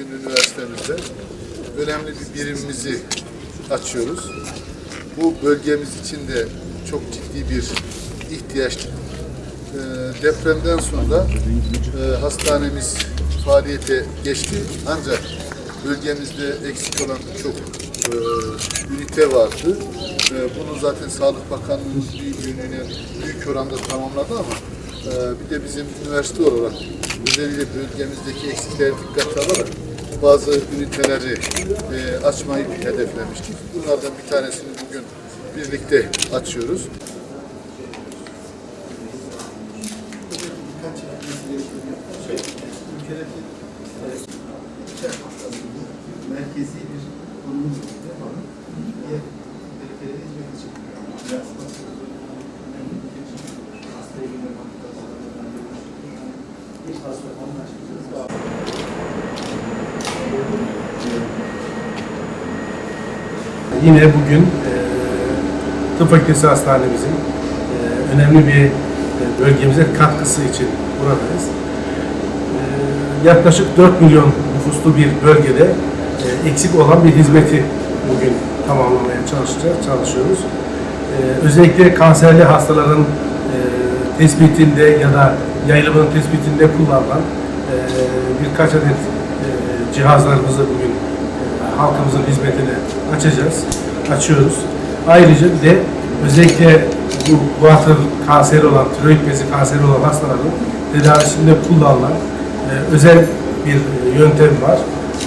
bizim üniversitemizde önemli bir birimimizi açıyoruz. Bu bölgemiz için de çok ciddi bir ihtiyaç. Depremden sonra hastanemiz faaliyete geçti. Ancak bölgemizde eksik olan çok ünite vardı. Bunu zaten Sağlık Bakanlığı'nın bir yönüne büyük oranda tamamladı ama bir de bizim üniversite olarak özellikle bölgemizdeki eksikleri dikkate alarak bazı üniteleri açmayı hedeflemiştik. Bunlardan bir tanesini bugün birlikte açıyoruz. Merkezi bir konumuz var. Diğer ülkelere hizmet için. Yine bugün Tıp Fakültesi Hastanemizin önemli bir bölgemize katkısı için buradayız. Yaklaşık 4 milyon nüfuslu bir bölgede eksik olan bir hizmeti bugün tamamlamaya çalışıyoruz. Özellikle kanserli hastaların tespitinde ya da yayılımının tespitinde kullanılan birkaç adet cihazlarımızı bugün halkımızın hizmetine açıyoruz. Ayrıca bir de özellikle bu batır kanseri olan, tiroid bezi kanseri olan hastaların tedavisinde kullanılan özel bir yöntem var.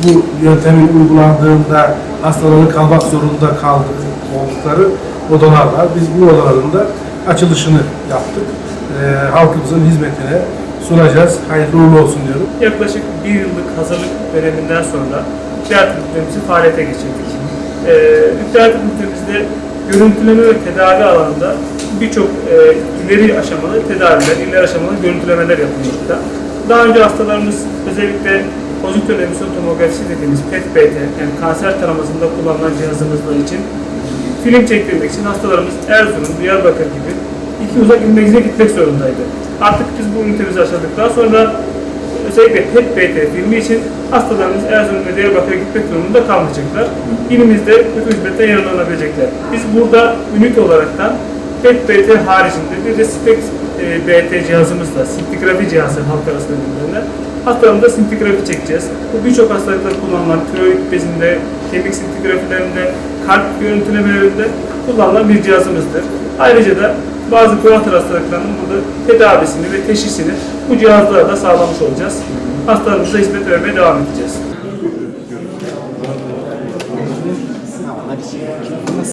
Bu yöntemin uygulandığında hastaların kalmak zorunda oldukları odalar var. Biz bu odaların da açılışını yaptık. Halkımızın hizmetine sunacağız. Hayırlı uğurlu olsun diyorum. Yaklaşık bir yıllık hazırlık döneminden sonra nükleer tıp fakültemizi faaliyete geçirdik. Nükleer tıp fakültemizde görüntüleme ve tedavi alanında birçok ileri aşamalı tedaviler, ileri aşamalı görüntülemeler yapılmakta. Daha önce hastalarımız özellikle pozitron emisyon tomografisi dediğimiz PET-CT, yani kanser taramasında kullanılan cihazımızlar için film çektirmek için hastalarımız Erzurum, Diyarbakır gibi iki uzak il merkezine gitmek zorundaydı. Artık biz bu ünitemizi açıldıktan sonra özellikle PET-CT filmi için hastalarımız Erzurum ve Diyarbakır'a gitmek durumunda kalmayacaklar. İlimizde bütün hizmetten yararlanabilecekler. Biz burada ünite olaraktan PET-CT haricinde bir de SPECT-BT cihazımızla, sintigrafi cihazı halk arasında birbirine hastalarımıza sintigrafi çekeceğiz. Bu birçok hastalıkta kullanılan tiroid bezinde, kemik sintigrafilerinde, kalp görüntülemelerinde kullanılan bir cihazımızdır. Ayrıca da bazı kuratör hastalıklarının burada tedavisini ve teşhisini bu cihazlarla sağlamış olacağız. Hastalarımıza hizmet vermeye devam edeceğiz.